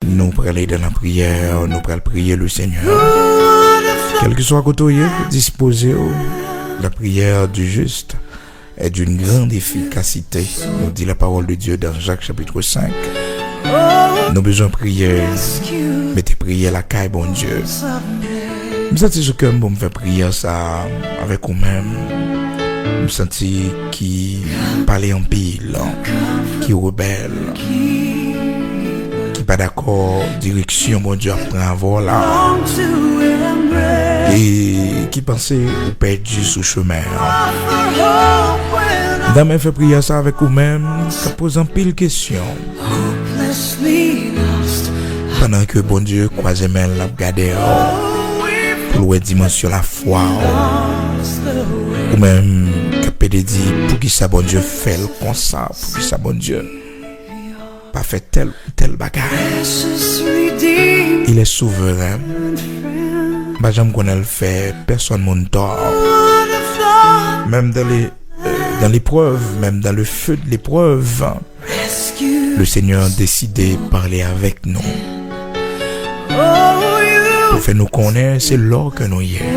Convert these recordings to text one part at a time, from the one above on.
nous pour aller dans la prière, nous pour prier le Seigneur. Quel que soit côté, disposez la prière du juste est d'une grande efficacité, nous dit la parole de Dieu dans Jacques chapitre 5. Nous besoin de prier, mettez prier la caille, bon Dieu. Je me sens ce que je me fais prier ça avec vous-même. Je me sens qui parle en pile, qui rebelle, qui pas d'accord, direction, bon Dieu, après avoir là. Et qui pensait ou perdu sous chemin. Dans mes fait prier ça avec vous-même, qui pose en pile question. Pendant que bon Dieu croise main la regarder pour la dimension la foi ou même qui peut dire pour qui ça bon Dieu fait comme ça, pour qui ça bon Dieu pas fait tel bagarre. Il est souverain. Bah j'aime qu'on le fait, personne mon tort. Même dans l'épreuve, même dans le feu de l'épreuve, le Seigneur a décidé de parler avec nous. Pour faire nous connaître, c'est l'or que nous y est.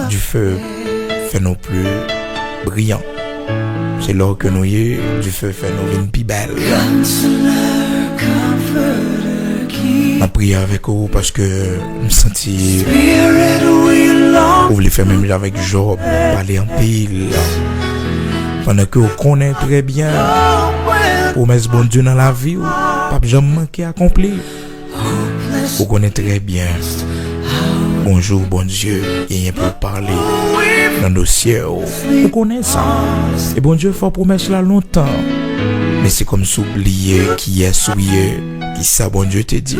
Du feu fait nous plus brillants. C'est l'or que nous y est. Du feu fait nous une plus belle. Je prie avec vous parce que je me sentis. Vous voulez faire même avec Job, parler en pile. Pendant que vous connaissez très bien. Promesse bon Dieu dans la vie, pas jamais manqué accompli. Vous connaissez très bien. Bonjour, bon Dieu, il y a pour parler dans nos cieux. Vous connaissez ça. Et bon Dieu fait promesse là longtemps. Mais c'est comme s'oublier qui est souillé, qui ça bon Dieu te dit.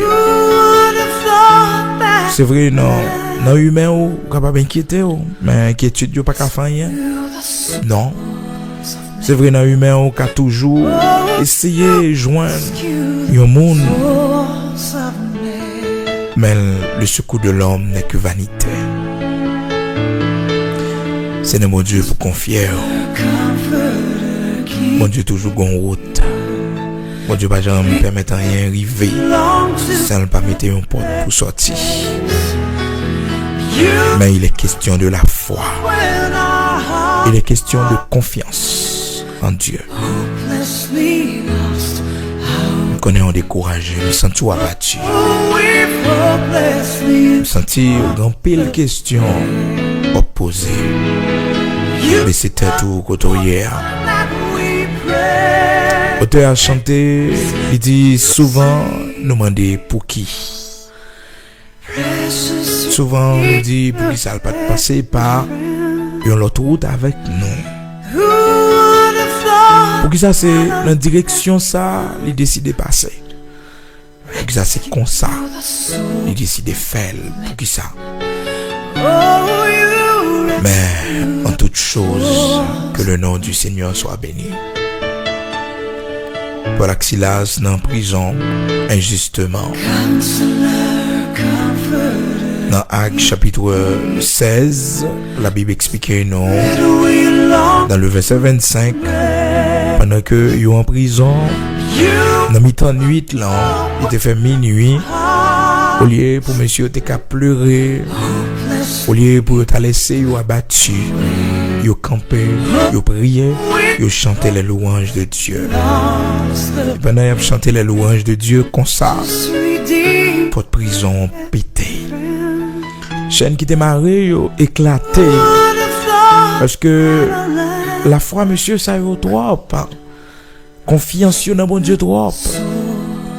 C'est vrai, non. Non, humain, ou capable d'inquiéter, mais inquiétude, vous pas qu'à faire rien. Non. C'est vrai, dans humain, on a toujours essayé de joindre un monde. Mais le secours de l'homme n'est que vanité. C'est mon Dieu pour confier. Mon Dieu toujours en route. Mon Dieu pas jamais me permettre rien arriver. Ça ne pas mettre une porte pour sortir. Mais il est question de la foi. Il est question de confiance en Dieu. Nous connaissons découragé, nous sentons tout abattu. Nous sentons grand pile questions opposées. Mais c'était tout côté hier. L'auteur a chanté, il dit souvent, nous demandons pour qui. Souvent, on dit pour qui ça ne va pas passer par une autre route avec nous. Pour qui ça c'est la direction ça, il décide de passer. Pour qui ça c'est comme ça, il décide de faire. Pour qui ça. Mais en toute chose, que le nom du Seigneur soit béni. Paul Silas dans prison injustement. Dans Actes chapitre 16, la Bible explique non. Dans le verset 25, pendant que ils sont en prison, dans mi-temps nuit là, il était fait minuit. Au lieu pour monsieur t'es qu'à pleurer, au lieu pour te laisser ou abattu, ils campé, ils prié, ils chanté les louanges de Dieu. Et pendant qu'ils chanté les louanges de Dieu comme ça, porte prison pété. Chaîne qui démarré éclaté parce que la foi monsieur ça y trop, confiance dans bon Dieu trop,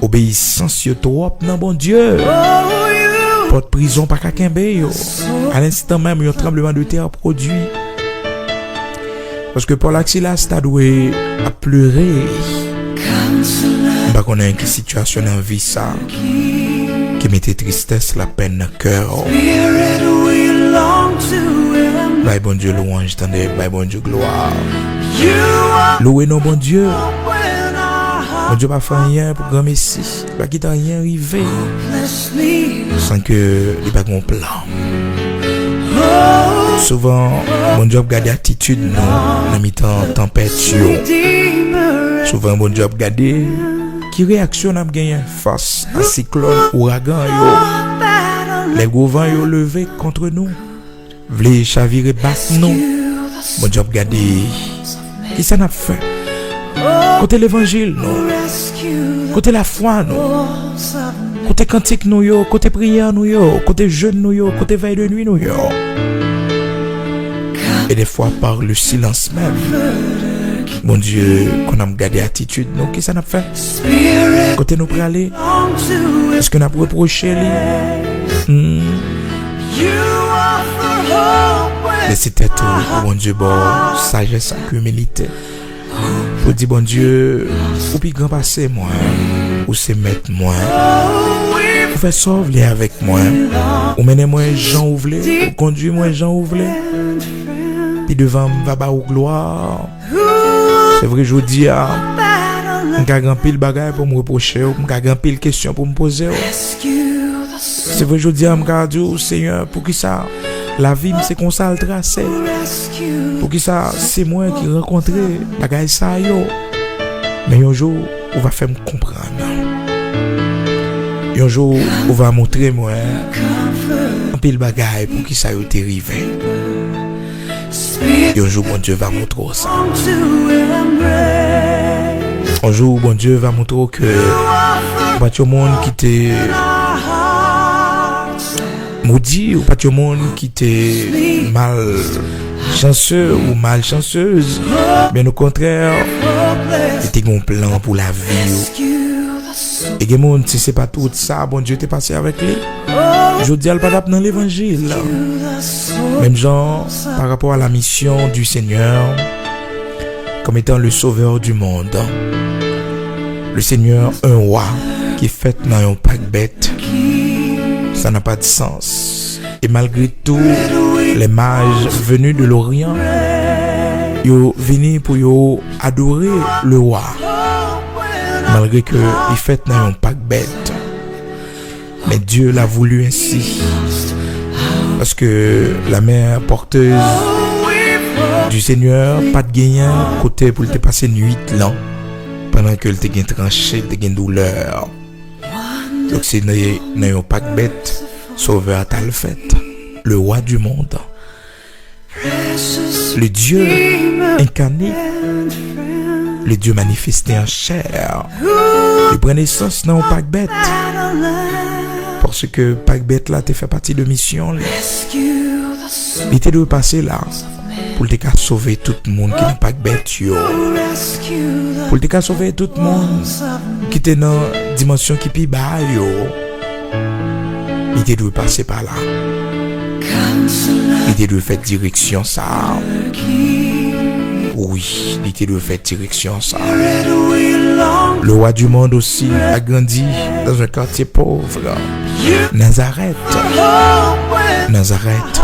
obéissance trop dans bon Dieu. Porte prison pas quelqu'un béo. À l'instant même un tremblement de terre produit parce que Paul Silas t'a doué à pleurer. Pas qu'on a une situation en vie ça qui mettait tristesse, la peine dans le cœur. Bye bon Dieu louange, attendez, bye bon Dieu gloire. Louez non bon Dieu. Bon Dieu pas fait rien pour grand Messie. Pas qu'il t'a rien arrivé. Sans que il pas un plan. Souvent, bon Dieu regarde l'attitude non, dans mi-temps tempête. Souvent bon Dieu regarde Qui réaction n'a gagné face à cyclone, ouragan yo. Les gros vents yo levé contre nous. Vle chavirer battre nous. Bon Dieu, regardez. Qui ça n'a fait? Côté l'évangile, non. Côté la foi, non. Côté cantique, nous yo. Côté prière, nous yo. Côté jeûne, nous yo. Côté veille de nuit, nous yo. Et des fois, par le silence même. Mon Dieu, qu'on a gardé attitude, nous, qu'est-ce que ça n'a fait? Côté nous pour aller, est-ce qu'on a reproché lui? Mais c'était tout, mon Dieu, bon, sagesse et humilité. Pour dire, bon Dieu, ou puis grand passé, moi, ou c'est mettre moi, ou faire sauver avec moi, ou mener moi, Jean Ouvlé, ou conduire moi, Jean Ouvlé, puis devant, va bas au gloire. C'est vrai, je vous dis, je suis grand pile bagaille pour me reprocher, je suis grand pile question pour me poser. C'est vrai, je vous dis, je dis, Seigneur, pour qui ça, la vie, c'est comme ça le tracé. Pour qui ça, c'est moi qui rencontre bagaille ça, yo. Mais un jour, on va faire me comprendre. Un jour, on va montrer moi un pile bagaille pour qui ça, yo, t'est arrivé. Et un jour, bon Dieu va montrer ça. Un jour, bon Dieu va montrer que pas tout le monde qui t'est maudit ou pas tout le monde qui t'est mal chanceux ou malchanceuse. Mais au contraire, il y a un plan pour la vie. Et il y a des gens, si ce n'est pas tout ça, bon Dieu t'est passé avec lui. Je dis, elle pas dans l'évangile. Même genre, par rapport à la mission du Seigneur, comme étant le sauveur du monde. Le Seigneur, un roi, qui est fait dans un pack bête, ça n'a pas de sens. Et malgré tout, les mages venus de l'Orient, ils sont venus pour adorer le roi. Malgré que il fait dans un pack bête. Mais Dieu l'a voulu ainsi. Parce que la mère porteuse du Seigneur, pas de gagnant, côté pour le passer nuit là, pendant que le te gagne tranché, le te gagne douleur. Donc c'est dans un pack bête, sauveur t'a le fait, le roi du monde, le Dieu incarné, le Dieu manifesté en chair. Il prend naissance dans un pack bête. Parce que pack bête là, tu fait partie de mission. Il était de passer là pour te sauver tout le monde qui n'est pas bête yo. Pour te sauver tout le monde qui était dans la dimension qui pi bas yo. Il était de passer par là. Il était de faire direction ça. Oui, il était de faire direction ça. Le roi du monde aussi a grandi dans un quartier pauvre. Nazareth. Nazareth.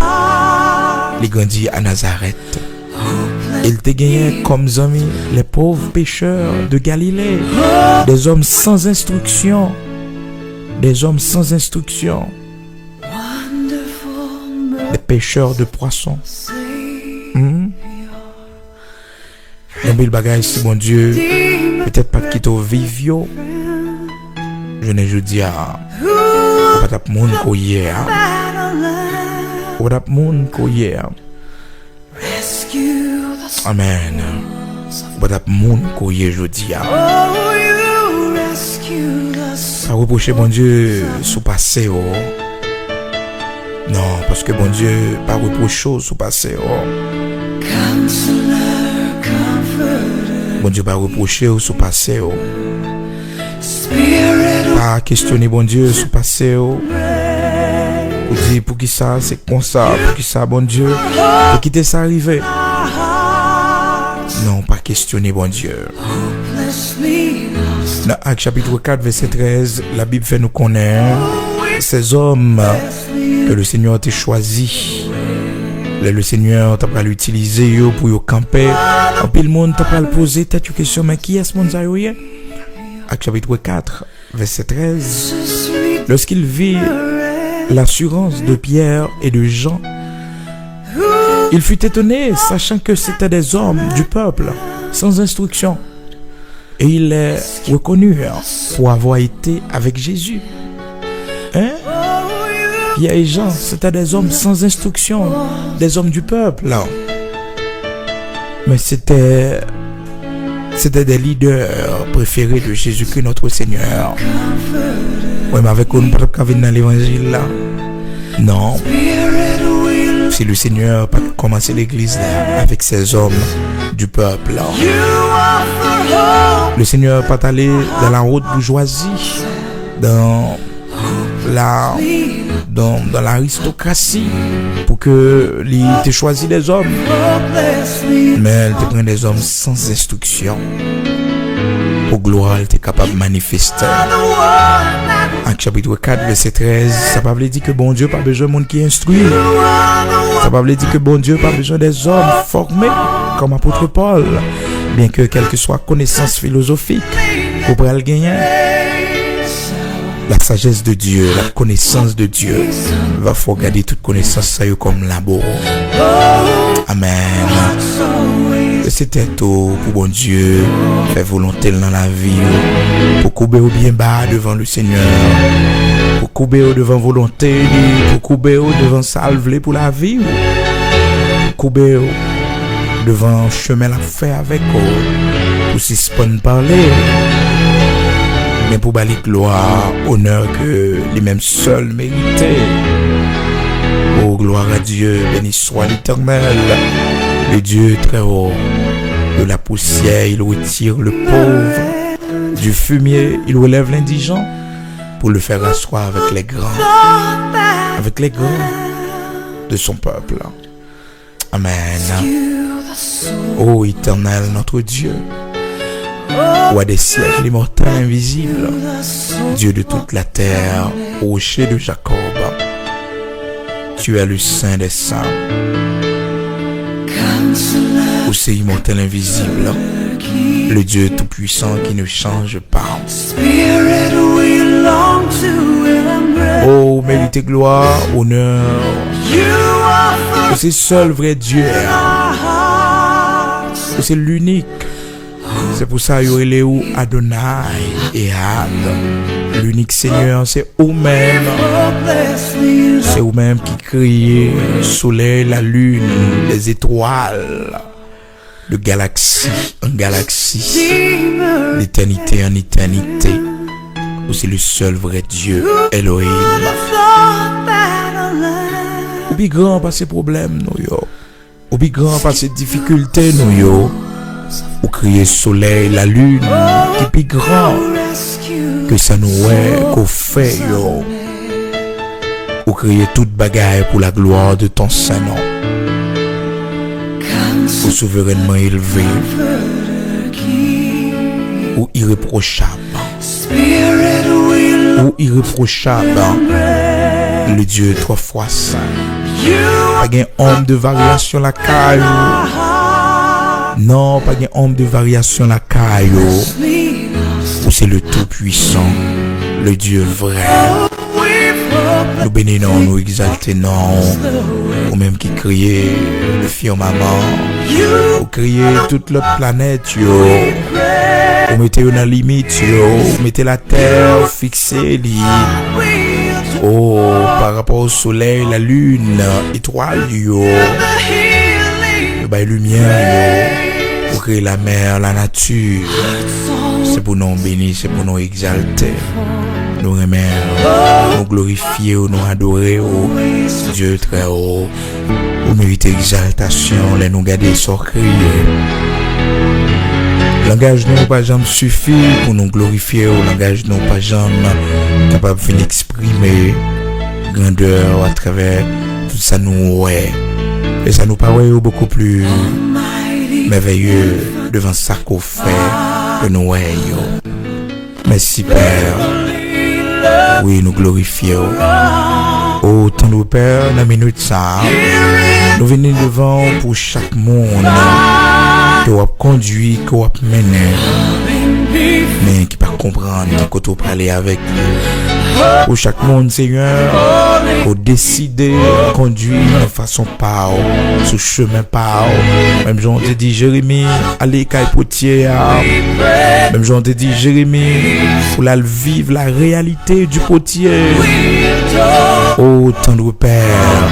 Il grandit à Nazareth. Il te gagnait comme amis les pauvres pécheurs de Galilée. Des hommes sans instruction. Des hommes sans instruction. Des pêcheurs de poissons. Le bagage, si bon Dieu, peut-être pas quitter au vivio. Je ne je dis à pas tap moun ko hier. Pas tap moun ko hier. Amen. Pas tap moun ko hier je dis à. Pas reprocher bon Dieu sous passé oh. Non, parce que bon Dieu pas reprocher sous passé oh. Bon Dieu pas reprocher ou sous passé oh. Pas questionner bon Dieu sous passé oh. Pour dire pour qui ça c'est comme ça, pour qui ça bon Dieu, pour quitter ça arriver. Non, pas questionner bon Dieu. Dans Actes chapitre 4 verset 13, la Bible fait nous connaître ces hommes que le Seigneur t'a choisi. Le Seigneur t'a pas l'utiliser pour yo camper. En puis le monde t'a pas le poser tête une question mais qui est ce monde ça yo? Actes chapitre 4 verset 13. Lorsqu'il vit l'assurance de Pierre et de Jean, il fut étonné, sachant que c'était des hommes du peuple, sans instruction. Et il est reconnu pour avoir été avec Jésus. Hein? Pierre et Jean, c'était des hommes sans instruction, des hommes du peuple. Là. Mais c'était des leaders préférés de Jésus-Christ, notre Seigneur. Oui, mais avec nous, pas venir dans l'évangile là. Non. Si le Seigneur pas commencé l'église là, avec ces hommes du peuple là. Le Seigneur pas allé dans la haute bourgeoisie, dans l'aristocratie pour que il te choisi des hommes, mais il te prend des hommes sans instruction pour gloire il était capable de manifester. En chapitre 4 verset 13, ça pas veut dire que bon Dieu pas besoin de monde qui instruit, ça pas veut dire que bon Dieu pas besoin des hommes formés comme apôtre Paul, bien que quelle que soit connaissance philosophique pour le gagner. La sagesse de Dieu, la connaissance de Dieu, va faut garder toute connaissance ça comme labor. Amen. C'était tout pour bon Dieu, faire volonté dans la vie, pour couper au bien bas devant le Seigneur, pour couper au devant volonté, pour couper au devant salve pour la vie, pour couper au devant chemin la fait avec eux, pour suspendre parler. Mais pour balayer gloire, honneur que les mêmes seuls méritaient. Oh, gloire à Dieu, béni soit l'Éternel, le Dieu très haut. De la poussière, il retire le pauvre. Du fumier, il relève l'indigent pour le faire asseoir avec les grands de son peuple. Amen. Oh, Éternel, notre Dieu. Roi des siècles, immortel, invisible, Dieu de toute la terre, rocher de Jacob, tu es le Saint des saints. Aussi immortel, invisible, le Dieu tout-puissant qui ne change pas. Oh, mérite gloire, honneur, c'est seul vrai Dieu, c'est l'unique. C'est pour ça qu'il y a Adonai et Ad. L'unique Seigneur, c'est vous-même. C'est vous-même qui créez le soleil, la lune, les étoiles, de galaxie en galaxie, d'éternité en éternité. C'est le seul vrai Dieu, Elohim. Ou bien grand par ces problèmes, nous yo. Ou bien grand par ces difficultés, nous yo. Ou crier soleil, la lune, qui est plus grand que ça nous est, qu'on fait, yo. Ou crier toute bagaille pour la gloire de ton Saint-Nom. Ou souverainement élevé, ou irréprochable, le Dieu trois fois saint. Pas un homme de variation la caille. Non, pas un homme de variation la caille. Ou c'est le tout-puissant, le Dieu vrai. Nous bénissons, nous exaltons, ou même qui criait le firmament, ou criait toute la planète, yo. Ou mettez dans la limite, yo. Ou mettez la terre fixée, li. Oh, par rapport au soleil, la lune, étoile, yo. La lumière, yo. Pour créer la mer, la nature. C'est pour nous bénir, c'est pour nous exalter. Nous remercier, nous glorifier, nous adorer, Dieu très haut. Vous méritez exaltation, les nous garder sans crier. Langage nous pas jamais suffit pour nous glorifier, langage nous pas jamais capable de exprimer grandeur à travers tout ça nous ouais. Et ça nous paraît beaucoup plus merveilleux devant ça qu'on fait que nous ouais. Merci Père. Oui, nous glorifions. Oh, ton nous Père, dans la minute ça, nous venons devant pour chaque monde qui va conduire, qui va mener, mais qui ne peut pas comprendre, qui peut parler avec nous. Pour chaque monde, Seigneur, Ou décider conduire de façon pas sous chemin pas. Même j'en te dit Jérémie, allez caille potier. Même j'en te dit Jérémie, pour la vivre la réalité du potier. Oh tendre Père,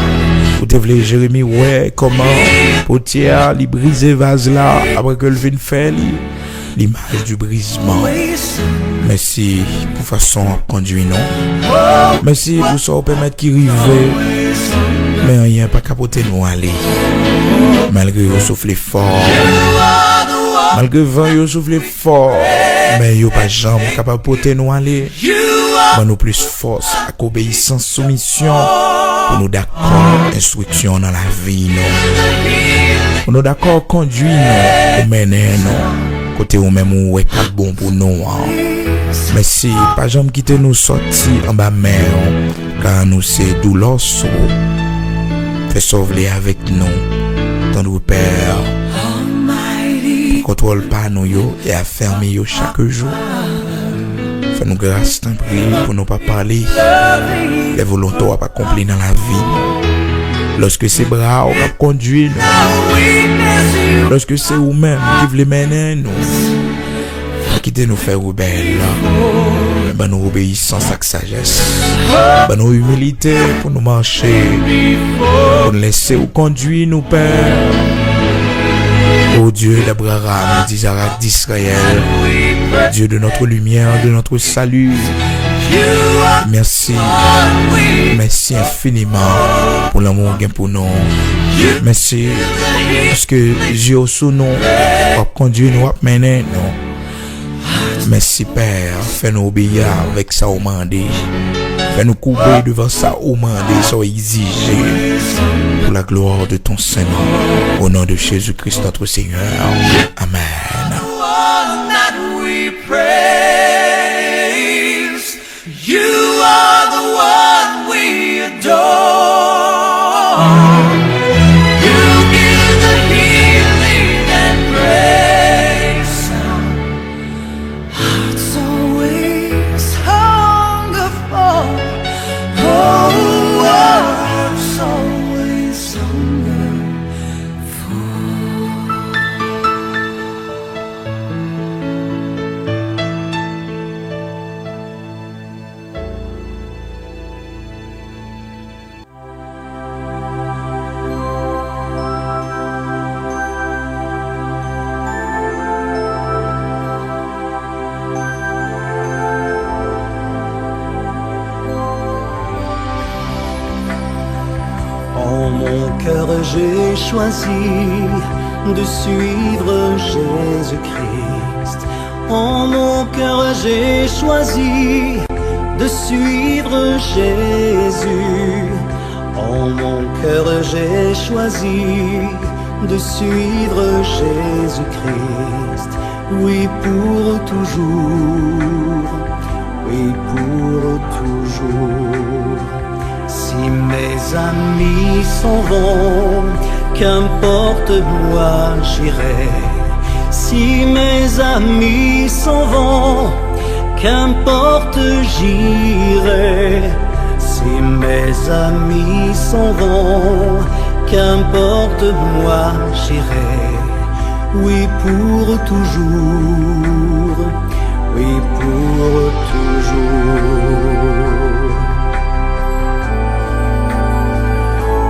vous te voulez Jérémie, ouais, comment potier li briser vase là après que le vin fait l'image du brisement. Merci pour façon conduire non. Merci pour ça permettre qu'il rive. Mais rien pas capoter nous aller. Malgré vous soufflez fort. Malgré vent vous soufflez fort. Mais vous pas jamais capable porter nous aller. Mais nous plus force, avec obéissance, soumission. Pour nous d'accord, instruction dans la vie non. Pour nous d'accord conduire nous, mener nous. Côté ou même ou est pas bon pour nous. Merci, pas jamais quitter nous sortir en bas mer. Car nous c'est douleur. Fais sauver avec nous, ton Père. Contrôle pas nous yo et afferme yo chaque jour. Fais-nous grâce, t'en prie, pour nous pas parler. Les volontés à pas accomplir dans la vie. Lorsque c'est bras on va conduire nous. Lorsque c'est vous-même qui voulez mener nous. Quittez nous faire rebelle. Ben nous obéissance avec sagesse. Ben nous humilité pour nous marcher. Pour nous laisser ou conduire nous Père. Ô Dieu d'Abraham, d'Isaac, d'Israël, Dieu de notre lumière, de notre salut. Merci. Merci infiniment pour l'amour qu'il y a pour nous. Merci parce que Dieu sous nous a conduit nous, a mené nous. Merci Père, fais-nous obéir avec ça au mandé. Fais-nous couper devant ça au mandé, ça exigé. Pour la gloire de ton Saint-Nom. Au nom de Jésus-Christ notre Seigneur. Amen. J'ai choisi de suivre Jésus-Christ. En mon cœur j'ai choisi de suivre Jésus. En mon cœur j'ai choisi de suivre Jésus-Christ. Oui pour toujours, oui pour toujours. Si mes amis s'en vont, qu'importe moi j'irai. Si mes amis s'en vont, qu'importe j'irai. Si mes amis s'en vont, qu'importe moi j'irai. Oui pour toujours, oui pour toujours.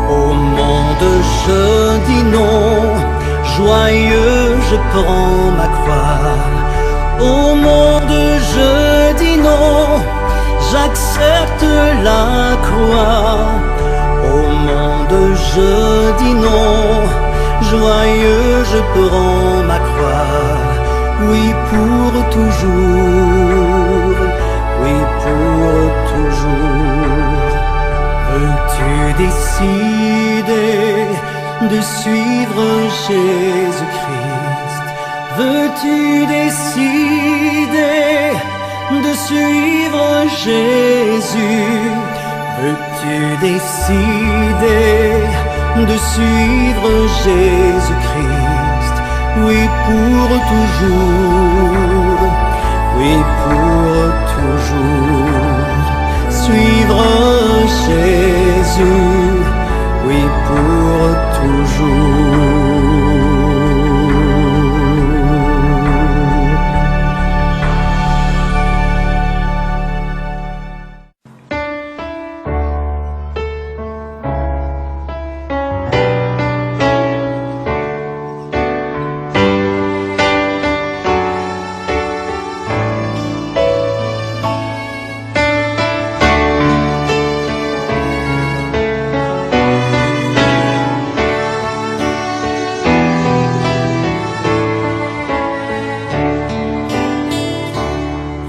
Au monde je dis non, joyeux je prends ma croix. Au monde je dis non, j'accepte la croix. Au monde je dis non, joyeux je prends ma croix. Oui pour toujours, oui pour toujours. Veux-tu décider de suivre Jésus-Christ? Veux-tu décider de suivre Jésus? Veux-tu décider de suivre Jésus-Christ? Oui pour toujours, oui pour toujours. Suivre Jésus. Jésus, oui pour toujours.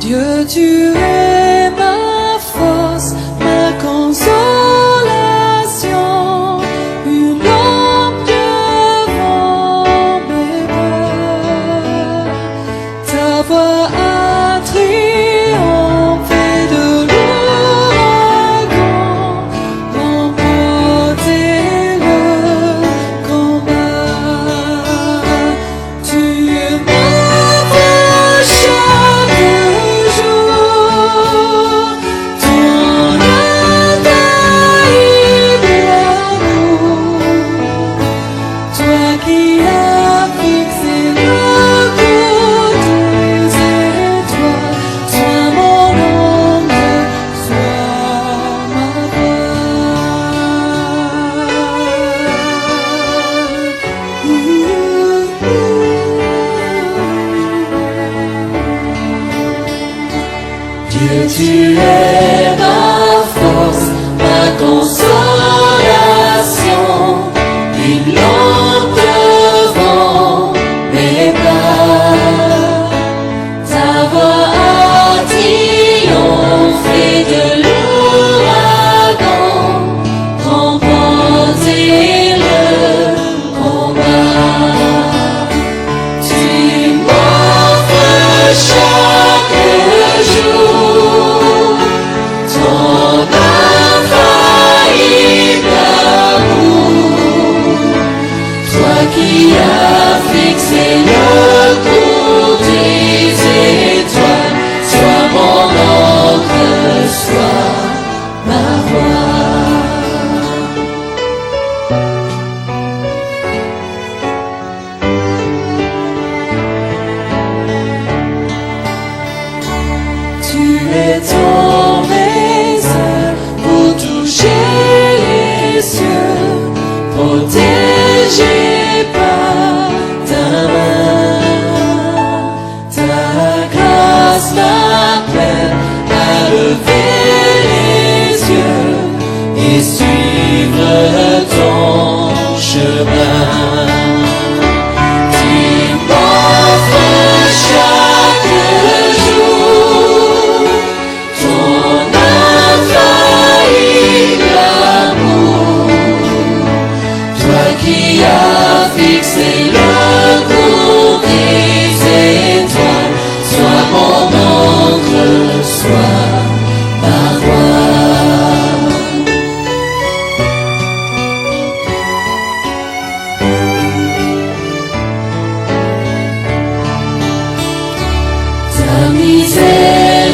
Dieu, tu es ma force, ma consolation, une lampe devant mes pas. Ta voix a triomphé de l'ouragan, remporté le combat. Tu m'envoies chaque Dieu, tu es ma force, ma consolation, une lampe devant mes pas. Ta voix a triomphé de l'ouragan, remporté le combat. Tu m'offres chaque jour ton infaillible amour, toi qui as fixé le cours des étoiles, sois mon encre, sois ma voix. Tu es tombé seul pour toucher les cieux, protégé par ta main. Ta grâce m'appelle à lever les yeux et suivre ton chemin. Tu m'offres chaque jour ton infaillible amour, toi qui as fixé le cours des étoiles, sois mon encre, sois ma voix. Ta miséricorde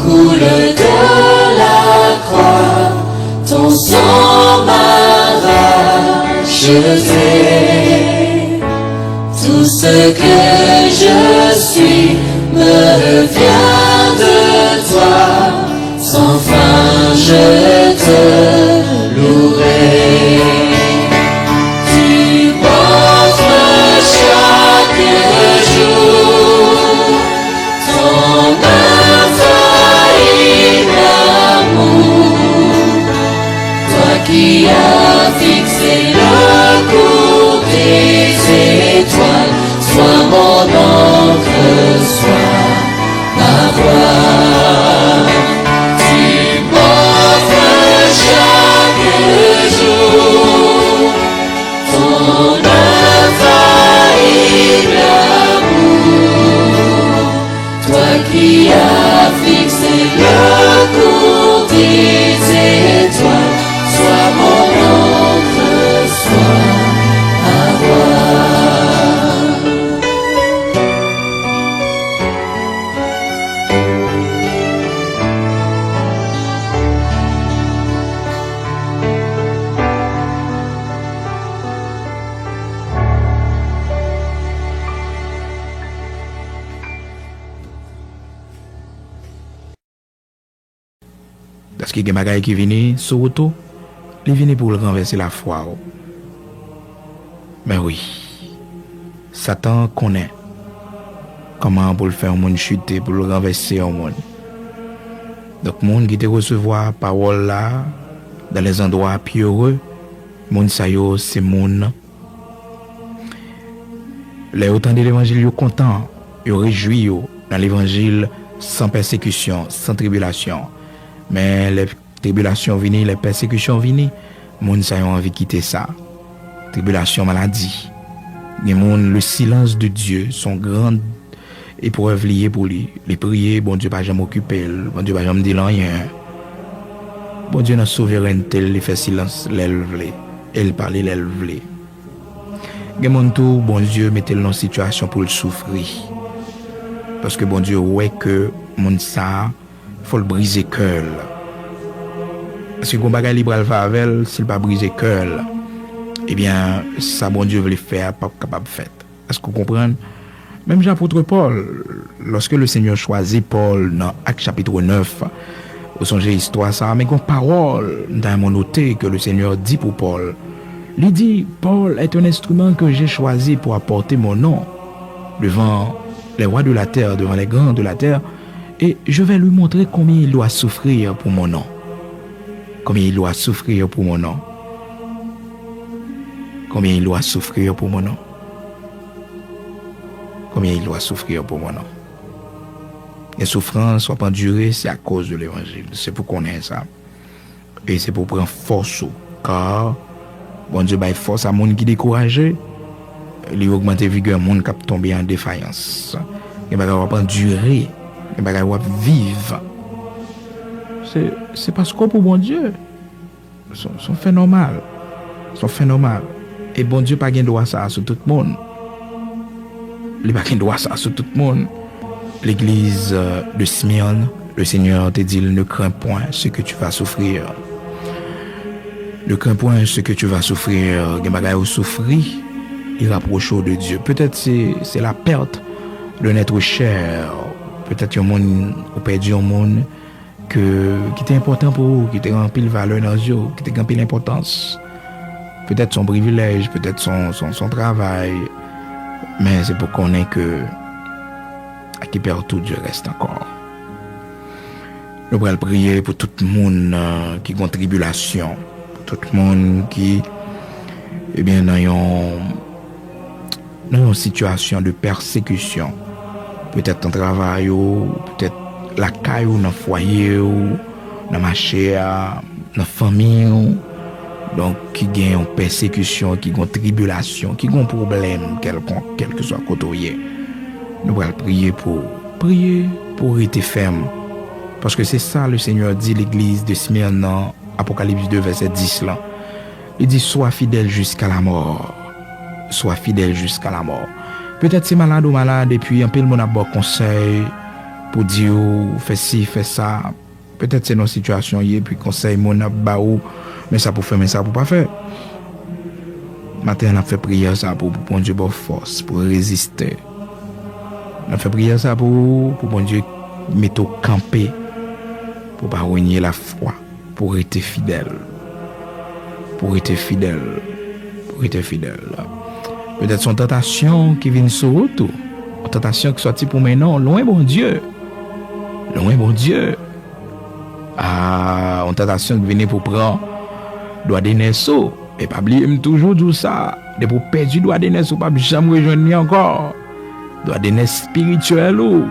coule de la croix, ton sang m'a racheté. Tout ce que je suis me vient de toi, sans fin je te louerai. Tu m'offres chaque jour ton infaillible amour, toi qui as fixé le cours des étoiles, sois mon encre, sois ma voix. Tu m'offres chaque jour ton infaillible amour, toi qui as fixé le cours des étoiles, sois mon Parce que les bagailles qui viennent sur auto, ils viennent pour le renverser la foi. Mais oui, Satan connaît comment pour le faire un monde chuter, pour le renverser un monde. Donc, monde qui te recevoir parole là, dans les endroits pieux, monde ça yo, c'est monde. Les autant de l'évangile, yo content, yo réjoui yo dans l'évangile sans persécution, sans tribulation. Mais les tribulations viennent, les persécutions viennent, monde ça yo envie de quitter ça. Tribulation, maladie. Le silence de Dieu, son grand épreuve liée pour lui. Les prier, bon Dieu pas jamais occupé, bon Dieu pas jamais dit rien. Bon Dieu dans souveraineté, il fait silence, l'élève, il parle, l'élève. Bon Dieu mettez-le dans une situation pour le souffrir. Parce que bon Dieu ouais que mon ça faut le briser cœur. Parce que quand bagay libre al favel, s'il pas briser cœur, eh bien ça bon Dieu veut le faire pas capable faire. Est-ce que vous comprenez? Même l'apôtre Paul, lorsque le Seigneur choisit Paul dans Actes chapitre 9, vous songez histoire ça, mais une parole dans mon noté que le Seigneur dit pour Paul. Il dit, Paul est un instrument que j'ai choisi pour apporter mon nom devant les rois de la terre, devant les grands de la terre, et je vais lui montrer combien il doit souffrir pour mon nom. Combien il doit souffrir pour mon nom. Combien il doit souffrir pour mon nom. Combien il doit souffrir pour mon nom. Les souffrances sont endurées, c'est à cause de l'évangile. C'est pour qu'on ait ça. Et c'est pour prendre force. Car, bon Dieu, il force à monde qui est découragé. Il augmente la vigueur, monde qui est tombé en défaillance. Il va endurer. Il va vivre. C'est parce que pour bon Dieu, sont fait normal. Sont fait normal. Et bon Dieu, pas de droit ça sur tout le monde. Il n'y a pas de droit ça sur tout le monde. L'église de Smyrne, le Seigneur te dit, ne crains point ce que tu vas souffrir. Ne crains point ce que tu vas souffrir. Il souffrir, il rapproche de Dieu. Peut-être c'est la perte d'un être cher. Peut-être un monde, ou perdu un monde qui était important pour vous, qui était rempli de valeur dans Dieu, qui était rempli d'importance. Peut-être son privilège, peut-être son travail. Mais c'est pour qu'on ait que à qui perd tout, Dieu reste encore. Nous allons prier pour tout le monde qui est en tribulation, pour tout le monde qui est bien dans une situation de persécution. Peut-être dans le travail, peut-être la caille, dans le foyer, dans le marché, dans la famille. Donc, qui gagne une persécution, qui gagne une tribulation, qui gagne un problème quelconque, quel que soit côté. Nous allons prier pour rester ferme. Parce que c'est ça le Seigneur dit l'église de Smyrne dans Apocalypse 2, verset 10 là. Il dit, sois fidèle jusqu'à la mort. Sois fidèle jusqu'à la mort. Peut-être c'est malade ou malade, et puis un peu le monde a bon conseil pour dire, fais ci, fais ça. Peut-être c'est nos situations, et puis conseil, mon a baou, mais ça pour faire, mais ça pour pas faire. Matin, on a fait prière ça pour bon Dieu bonne force, pour résister. On a fait prière ça pour bon Dieu mettre au camper, pour pas renier la foi, pour être fidèle. Pour être fidèle. Pour être fidèle. Peut-être son tentation qui vient sur autour. Une tentation qui sortit pour maintenant, loin bon Dieu. Loin bon Dieu. Une tentation qui vient pour prendre doit donner ça. Et pas oublier toujours tout ça. De pour perdre doit donner ça, pas jamais rejoindre encore. Doit donner spirituel ou.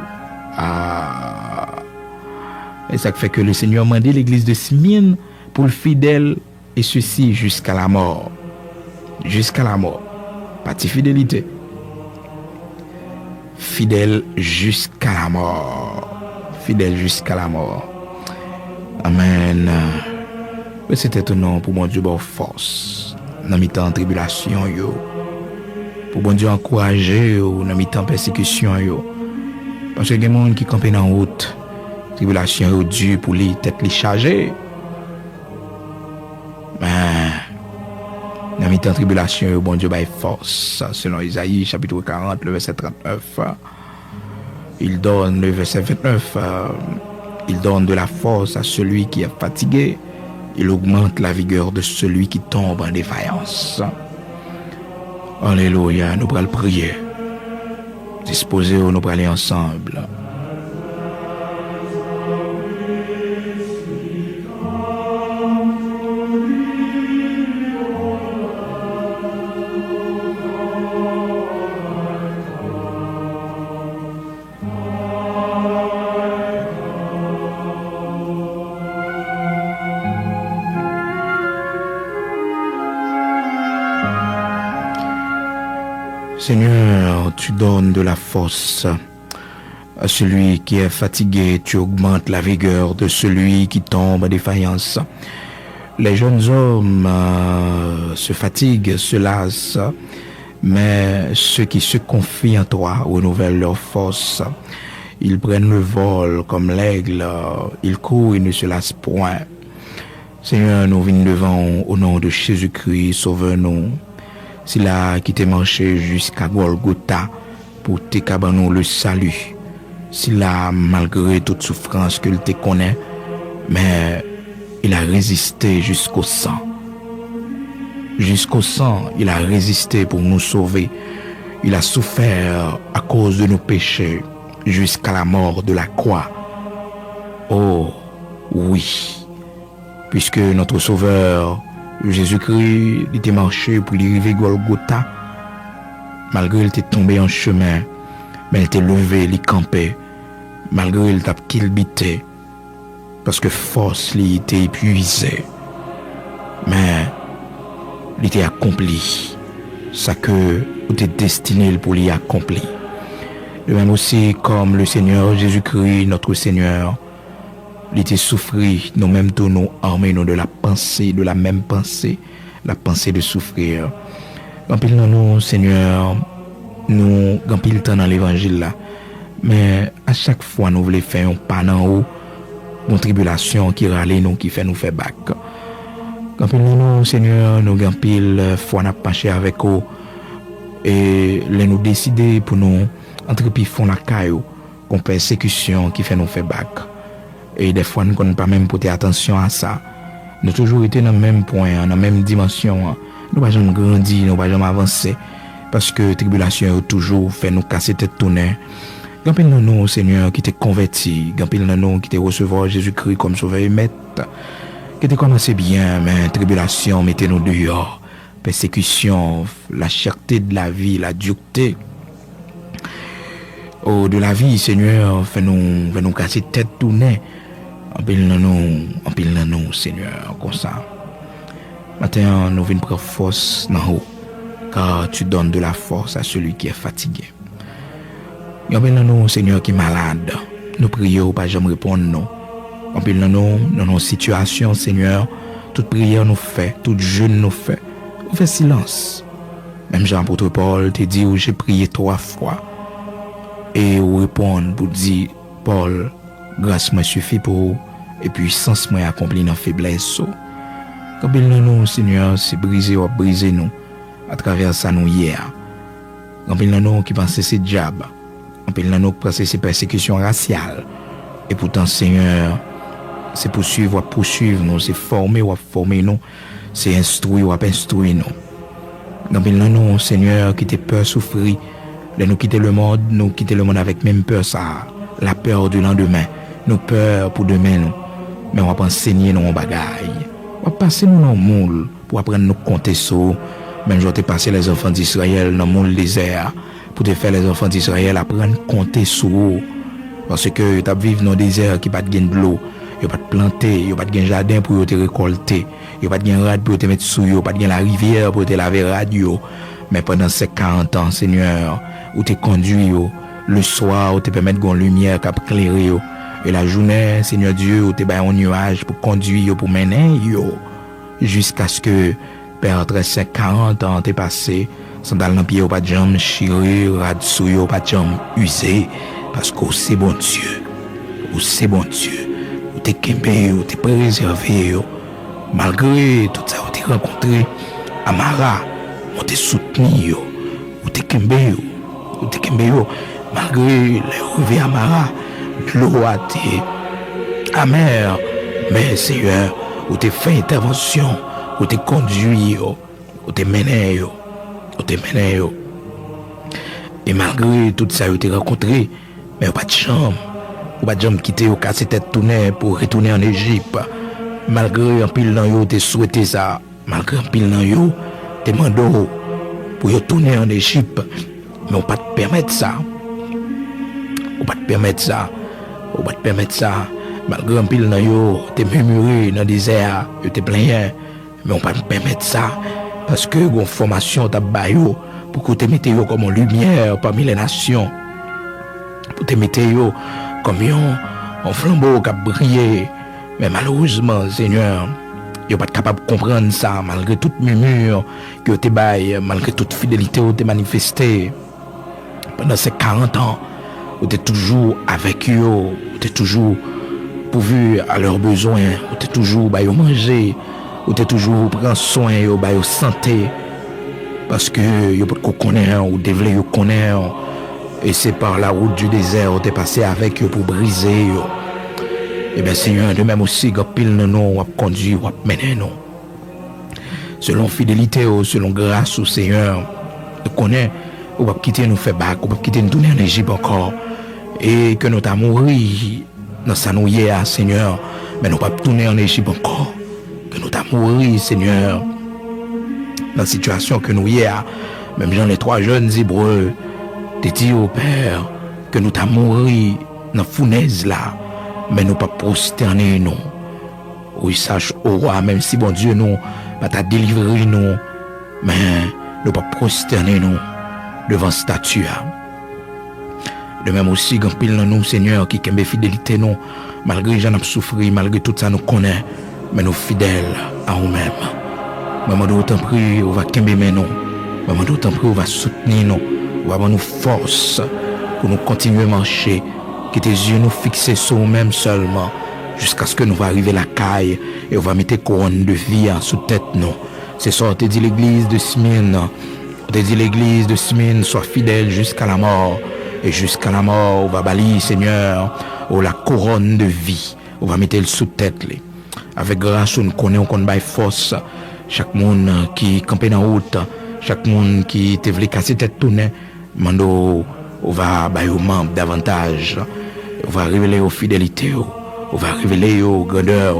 Et ça fait que le Seigneur m'a dit l'église de Smyrne pour le fidèle et ceci jusqu'à la mort. Jusqu'à la mort. Pas de fidélité. Fidèle jusqu'à la mort. Fidèle jusqu'à la mort. Amen. Mais c'est étonnant pour mon Dieu bonne force. Dans mi-temps tribulation yo. Pour bon Dieu encourager yo dans mi-temps persécution yo. Parce que il y a des gens qui campent en route. Tribulation yo dur pour les têtes les charger. Mais dans mi-temps tribulation yo bon Dieu baille force. Selon Isaïe chapitre 40 le verset 39. Il donne le verset 29. Il donne de la force à celui qui est fatigué. Il augmente la vigueur de celui qui tombe en défaillance. Alléluia, nous allons prier. Disposez, nous allons aller ensemble. Seigneur, tu donnes de la force à celui qui est fatigué, tu augmentes la vigueur de celui qui tombe en défaillance. Les jeunes hommes se fatiguent, se lassent, mais ceux qui se confient en toi renouvellent leur force. Ils prennent le vol comme l'aigle, ils courent et ne se lassent point. Seigneur, nous venons devant au nom de Jésus-Christ, sauve-nous. S'il a quitté marché jusqu'à Golgotha pour te cabanon le salut. S'il a, malgré toute souffrance qu'il te connaît, mais il a résisté jusqu'au sang. Jusqu'au sang, il a résisté pour nous sauver. Il a souffert à cause de nos péchés jusqu'à la mort de la croix. Oh, oui, puisque notre Sauveur Jésus-Christ, il était marché pour arriver à Golgotha. Malgré il était tombé en chemin, mais il était levé, il campait. Malgré il t'a kilbité, parce que force il était épuisé. Mais il était accompli. Ça que il était destiné pour l'y accomplir. De même aussi comme le Seigneur Jésus-Christ, notre Seigneur, il était souffri, nous-mêmes tous nous armés nous de la pensée, de la même pensée, la pensée de souffrir. Quand il nous, Seigneur, nous, quand il temps dans l'évangile là, mais à chaque fois nous voulons faire un pas en haut, une tribulation qui râle nous, qui fait nous faire bac. Quand il nous, Seigneur, nous quand il fois n'a penché avec eux et les nous décider pour nous entrepris font la caillou, qu'on persécution qui fait nous faire bac. Et des fois, nous ne connaissons pas même porter attention à ça. Nous avons toujours été dans le même point, dans la même dimension. Nous n'avons jamais grandi, nous n'avons jamais avancé. Parce que la tribulation a toujours fait nous casser tête tournée. Gampil nous, Seigneur, qui t'est converti. Gampil nous, qui t'est recevoir Jésus-Christ comme sauveur et maître. Qui t'est commencé bien, mais tribulation, mettez-nous dehors. Persécution, la cherté de la vie, la dureté. Oh, de la vie, Seigneur, fais-nous casser tête tournée. Empile-nous, Seigneur, comme ça. Maintenant, nous venons prendre force dans haut, car tu donnes de la force à celui qui est fatigué. Empile-nous, Seigneur, qui est malade. Nous prions, pas jamais répondre non. Empile-nous dans nos situations, Seigneur. Toute prière nous fait, toute jeûne nous fait. On fait silence. Même Jean-Apôtre Paul te dit où j'ai prié 3 fois. Et on répond pour dire, Paul, grâce moi suffit pour vous, et puissance moi accompli dans faiblesse. Quand nous, Seigneur, c'est briser ou briser nous, à travers ça nous hier. Quand nous qui pensent c'est diable, quand nous qui pensent c'est persécution raciale, et pourtant, Seigneur, c'est poursuivre nous, c'est former nous, c'est instruire nous. Quand nous, Seigneur, qui te peur souffrir, de nous quitter le monde avec même peur ça, la peur du lendemain, nous peur pour demain nous, mais on va enseigner nos bagailles, on va passer nous dans le monde pour apprendre nous compter sur, même je vais passer les enfants d'Israël dans le monde désert pour te faire les enfants d'Israël apprendre compter sur, parce que tu vivre dans le désert qui pas de gain de l'eau, il pas de planter, il pas de gain jardin pour te récolter, il pas de gain rad pour te mettre sous, il pas de gain la rivière pour te laver radio. Mais pendant ces 40 ans, Seigneur, où tu conduis, le soir, où tu permets de lumière qui éclairer, et la journée, Seigneur Dieu, où tu as un nuage pour conduire, pour mener, jusqu'à ce que, Père, après ces 40 ans, tu es passé, sans dans le pied, pas de jambes chirées, radsouillées, pas de jambes usées, parce que c'est bon Dieu, c'est bon Dieu, où tu es kembé, où tu es préservé, malgré tout ça, où tu es rencontré, Amara, on te soutenu, ou te kembe, malgré les revers Amara, l'eau a amer, mais Seigneur, où t'es fait intervention, où t'es conduit, où t'es mené, Et malgré tout ça, où t'es rencontré, mais pas de chambre, ou pas de jambe quitter au casser tête tourner pour retourner en Égypte. Malgré un pile dans yo, t'es souhaité ça, malgré un pile dans yo, t'es mandé pour y tourner en Égypte, mais on pas te permettre ça. On pas te permettre ça. Malgré un pile dans yo, t'es murmuré dans le désert, t'es plein, mais on pas te permettre ça. Parce que une formation t'a baillé pour que tu mettes yo comme en lumière parmi les nations. Pour te mettre yo comme un flambeau qui a brillé. Mais malheureusement, Seigneur, yo pas capable de comprendre ça, malgré toute murmure que tu baille, malgré toute fidélité que tu manifestée. Pendant ces 40 ans, tu es toujours avec eux, tu es toujours pourvu à leurs besoins, tu es toujours bah, manger, tu es toujours prendre soin de leur santé, parce que vous ne connaissez pas, ou devez connaître, et c'est par la route du désert tu es passé avec eux pour briser. Et bien Seigneur, de même aussi, quand pile de nous, on conduit, on mener nous. Selon fidélité, selon grâce au Seigneur, tu connais, on va quitter nous faire bac, on va quitter nous tourner en Égypte encore, et que nous t'as mouru dans sa nouille, Seigneur, mais nous pas tourner en Égypte encore, que nous t'as mouru, Seigneur, dans la situation que nous y a, même dans les 3 jeunes Hébreux, t'es dit au Père, que nous t'as mouru dans la fournaise là, mais nous pas prosterner nous. Oui, sache au roi, même si bon Dieu nous, pas t'a délivré nous, mais nous pas prosterner nous devant statue. De même aussi, quand pile dans nous, Seigneur, qui aime fidélité nous, malgré j'en ai souffert, malgré tout ça nous connaît, mais nous fidèles à nous-mêmes. Maman d'autant prie, on va aimer nous. Maman d'autant prie, on va soutenir nous. On va avoir nous force pour nous continuer à marcher. Que tes yeux nous fixés sur nous-mêmes seulement, jusqu'à ce que nous va arriver à la caille et on va mettre couronne de vie sous tête nous. C'est ça, on te dit l'église de Smyrne. On te dit l'église de Smyrne soit fidèle jusqu'à la mort. Et jusqu'à la mort, on va balayer, Seigneur, la couronne de vie. On va mettre le sous tête. Avec grâce, on connaît, on connaît force. Chaque monde qui campait dans la route, chaque monde qui te voulait casser tête tournée, mando, on va bailler aux membres davantage. On va révéler aux fidélités, on va révéler aux grandeurs,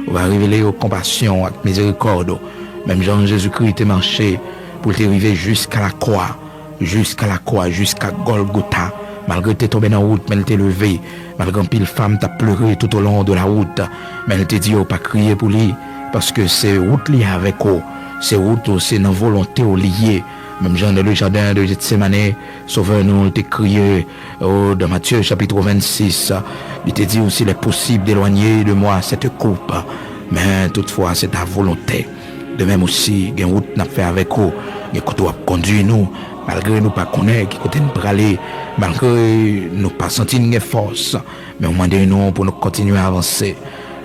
on va révéler aux compassions, à miséricorde. Même Jean Jésus-Christ est marché pour t'arriver jusqu'à la croix, jusqu'à Golgotha. Malgré t'es tombé dans la route, mais elle t'est levé. Malgré pile femme t'a pleuré tout au long de la route, mais elle t'a dit pas crier pour lui, parce que c'est route liée avec eux, c'est route, c'est une volonté liée. Même Jean dans le jardin de Gethsemane, Sauveur nous t'a crié dans Matthieu chapitre 26. Il t'a dit aussi il est possible d'éloigner de moi cette coupe, mais toutefois c'est ta volonté. De même aussi, il y a une route n'a fait avec eux, il y a côté conduit nous, malgré nous pas connaître qui côté nous aller, malgré nous pas sentir une force, mais on demande nous pour nous continuer à avancer,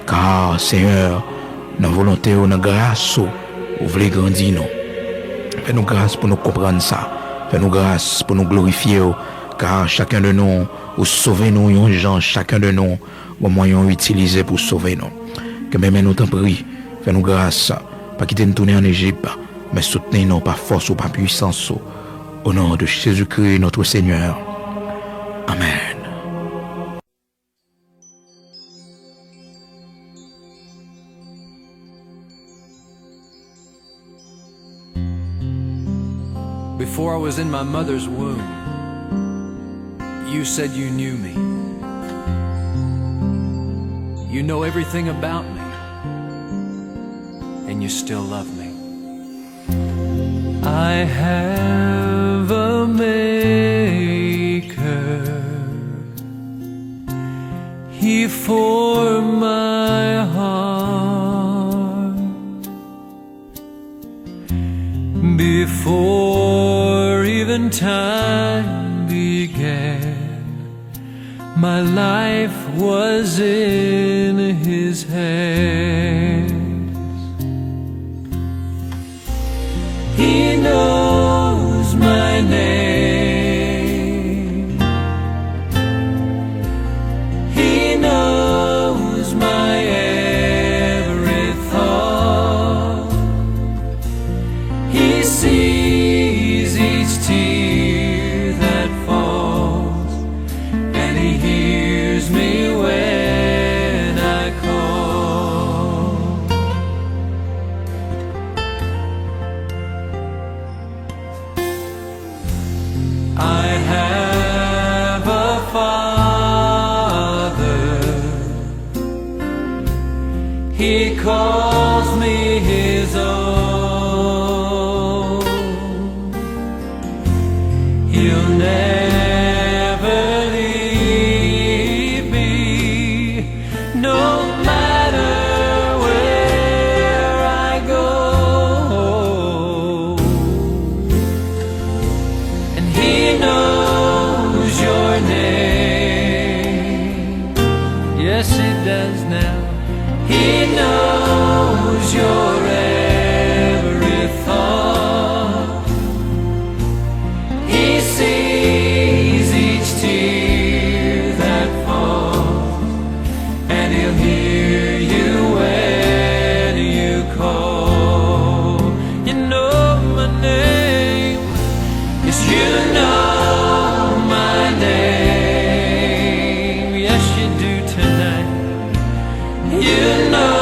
car Seigneur, dans volonté ou dans grâce, vous voulez grandir nous. Fais-nous grâce pour nous comprendre ça. Fais-nous grâce pour nous glorifier, car chacun de nous, ou sauver nous, yon gens, chacun de nous, au moyen utilisé pour sauver nous. Que même nous t'en prie, fais-nous grâce, pas quitter nous tourner en Égypte, mais soutenez-nous par force ou par puissance, au nom de Jésus-Christ, notre Seigneur. Amen. Before I was in my mother's womb, you said you knew me. You know everything about me, and you still love me. I have a maker. He formed my heart before even time began. My life was in his hands. He knows my name. He knows my He calls me his own. He'll never leave me, no matter where I go. And he knows your name. Yes, he does now. He knows your every thought. He sees each tear that falls, and he'll hear you when you call. You know my name, yes, you know my name. Yes, you do tonight. You know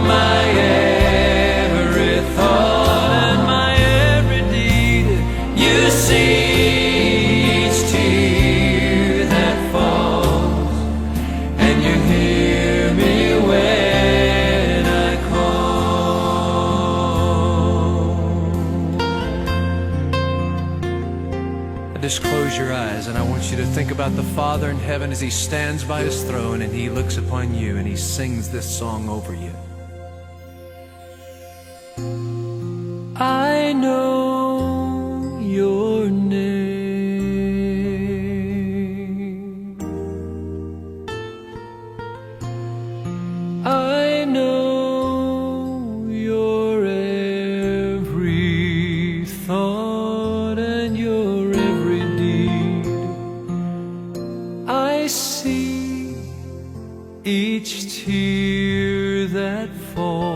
my every thought and my every deed. You see each tear that falls, and you hear me when I call. Just close your eyes, and I want you to think about the Father in heaven as he stands by his throne and he looks upon you and he sings this song over you. I know your name. I know your every thought and your every deed. I see each tear that falls,